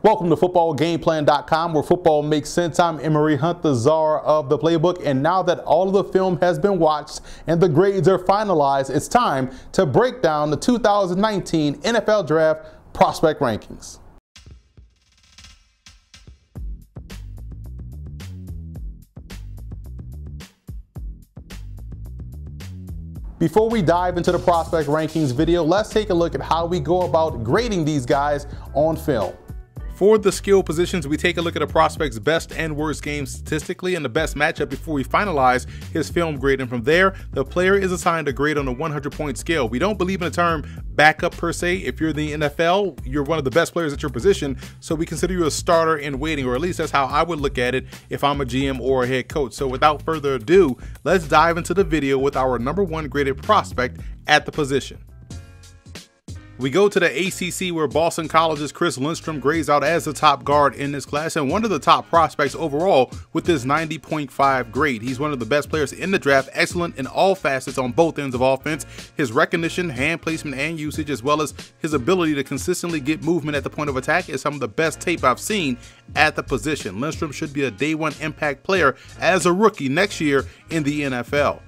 Welcome to footballgameplan.com, where football makes sense. I'm Emery Hunt, the czar of the playbook, and now that all of the film has been watched and the grades are finalized, it's time to break down the 2019 NFL Draft prospect rankings. Before we dive into the prospect rankings video, let's take a look at how we go about grading these guys on film. For the skill positions, we take a look at a prospect's best and worst games statistically and the best matchup before we finalize his film grade. And from there, the player is assigned a grade on a 100-point scale. We don't believe in the term backup per se. If you're in the NFL, you're one of the best players at your position, so we consider you a starter in waiting, or at least that's how I would look at it if I'm a GM or a head coach. So without further ado, let's dive into the video with our #1 graded prospect at the position. We go to the ACC, where Boston College's Chris Lindstrom grades out as the top guard in this class and one of the top prospects overall with this 90.5 grade. He's one of the best players in the draft, excellent in all facets on both ends of offense. His recognition, hand placement, and usage, as well as his ability to consistently get movement at the point of attack, is some of the best tape I've seen at the position. Lindstrom should be a day one impact player as a rookie next year in the NFL.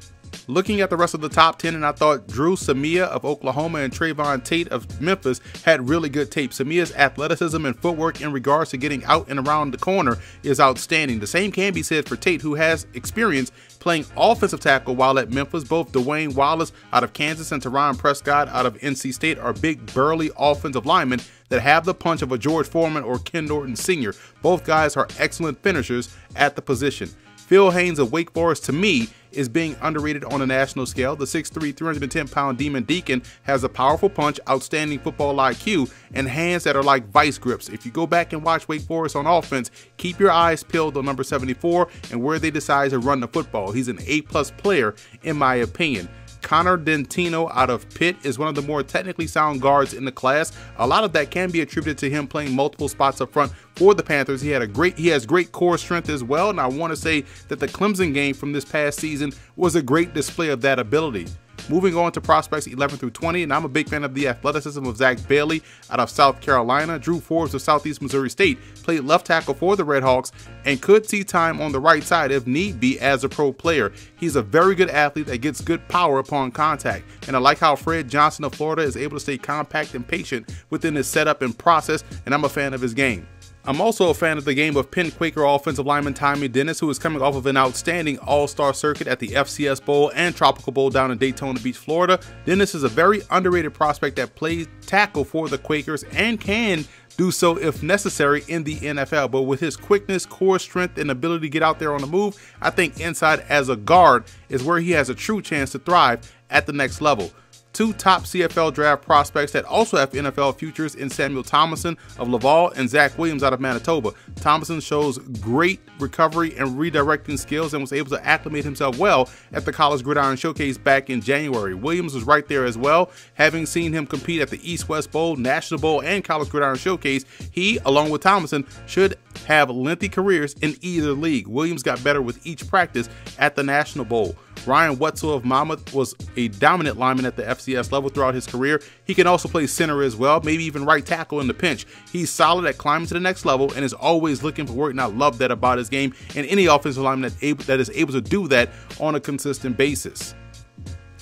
Looking at the rest of the top 10, and I thought Drew Samia of Oklahoma and Trayvon Tate of Memphis had really good tape. Samia's athleticism and footwork in regards to getting out and around the corner is outstanding. The same can be said for Tate, who has experience playing offensive tackle while at Memphis. Both Dewayne Wallace out of Kansas and Teron Prescott out of NC State are big, burly offensive linemen that have the punch of a George Foreman or Ken Norton Sr. Both guys are excellent finishers at the position. Phil Haynes of Wake Forest, to me, is being underrated on a national scale. The 6'3", 310-pound Demon Deacon has a powerful punch, outstanding football IQ, and hands that are like vice grips. If you go back and watch Wake Forest on offense, keep your eyes peeled on number 74 and where they decide to run the football. He's an A-plus player, in my opinion. Connor Dentino out of Pitt is one of the more technically sound guards in the class. A lot of that can be attributed to him playing multiple spots up front for the Panthers. He has great core strength as well, and I want to say that the Clemson game from this past season was a great display of that ability. Moving on to prospects 11 through 20, and I'm a big fan of the athleticism of Zack Bailey out of South Carolina. Drew Forbes of Southeast Missouri State played left tackle for the Redhawks and could see time on the right side if need be as a pro player. He's a very good athlete that gets good power upon contact, and I like how Fred Johnson of Florida is able to stay compact and patient within his setup and process, and I'm a fan of his game. I'm also a fan of the game of Penn Quaker offensive lineman Tommy Dennis, who is coming off of an outstanding all-star circuit at the FCS Bowl and Tropical Bowl down in Daytona Beach, Florida. Dennis is a very underrated prospect that plays tackle for the Quakers and can do so if necessary in the NFL. But with his quickness, core strength, and ability to get out there on the move, I think inside as a guard is where he has a true chance to thrive at the next level. Two top CFL draft prospects that also have NFL futures in Samuel Thomason of Laval and Zach Williams out of Manitoba. Thomason shows great recovery and redirecting skills and was able to acclimate himself well at the College Gridiron Showcase back in January. Williams was right there as well. Having seen him compete at the East-West Bowl, National Bowl, and College Gridiron Showcase, he, along with Thomason, should have lengthy careers in either league. Williams got better with each practice at the National Bowl. Ryan Wetzel of Monmouth was a dominant lineman at the FCS level throughout his career. He can also play center as well, maybe even right tackle in the pinch. He's solid at climbing to the next level and is always looking for work, and I love that about his game, and any offensive lineman that is able to do that on a consistent basis.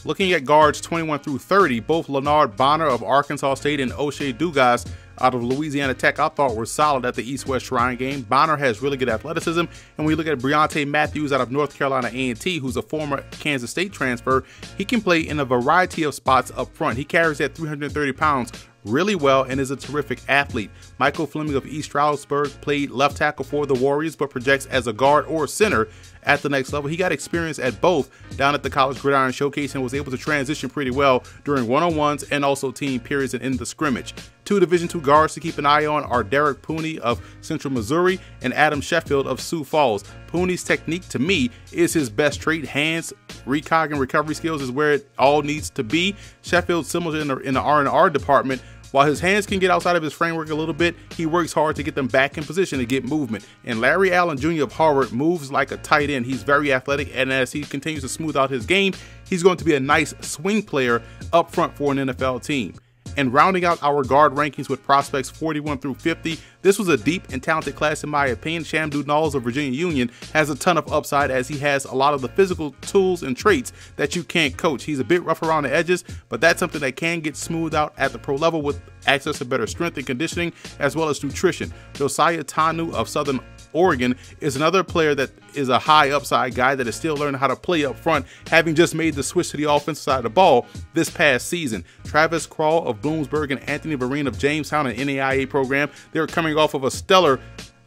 Looking at guards 21 through 30, both Leonard Bonner of Arkansas State and O'Shea Dugas out of Louisiana Tech I thought were solid at the East-West Shrine game. Bonner has really good athleticism, and when you look at Briante Matthews out of North Carolina A&T, who's a former Kansas State transfer, he can play in a variety of spots up front. He carries that 330 pounds really well and is a terrific athlete. Michael Fleming of East Stroudsburg played left tackle for the Warriors, but projects as a guard or center at the next level. He got experience at both down at the College Gridiron Showcase and was able to transition pretty well during one-on-ones and also team periods and in the scrimmage. Two Division II guards to keep an eye on are Derek Pooney of Central Missouri and Adam Sheffield of Sioux Falls. Pooney's technique, to me, is his best trait. Hands, recog, and recovery skills is where it all needs to be. Sheffield, similar in the R&R department, while his hands can get outside of his framework a little bit, he works hard to get them back in position to get movement. And Larry Allen Jr. of Harvard moves like a tight end. He's very athletic, and as he continues to smooth out his game, he's going to be a nice swing player up front for an NFL team. And rounding out our guard rankings with prospects 41 through 50, this was a deep and talented class in my opinion. Shamdu Knowles of Virginia Union has a ton of upside as he has a lot of the physical tools and traits that you can't coach. He's a bit rough around the edges, but that's something that can get smoothed out at the pro level with access to better strength and conditioning as well as nutrition. Josiah Tanu of Southern Oregon is another player that is a high upside guy that is still learning how to play up front, having just made the switch to the offensive side of the ball this past season. Travis Krall of Bloomsburg and Anthony Vereen of Jamestown, an NAIA program. They're coming off of a stellar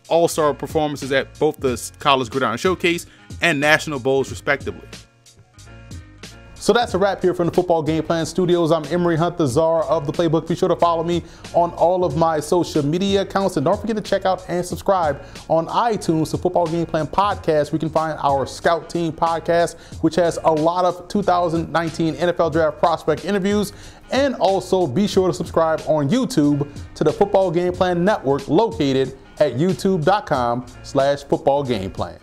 all-star performances at both the College Gridiron Showcase and National Bowls respectively. So that's a wrap here from the Football Game Plan Studios. I'm Emory Hunt, the czar of the playbook. Be sure to follow me on all of my social media accounts. And don't forget to check out and subscribe on iTunes to Football Game Plan Podcast. We can find our Scout Team podcast, which has a lot of 2019 NFL Draft prospect interviews. And also be sure to subscribe on YouTube to the Football Game Plan Network located at youtube.com/footballgameplan.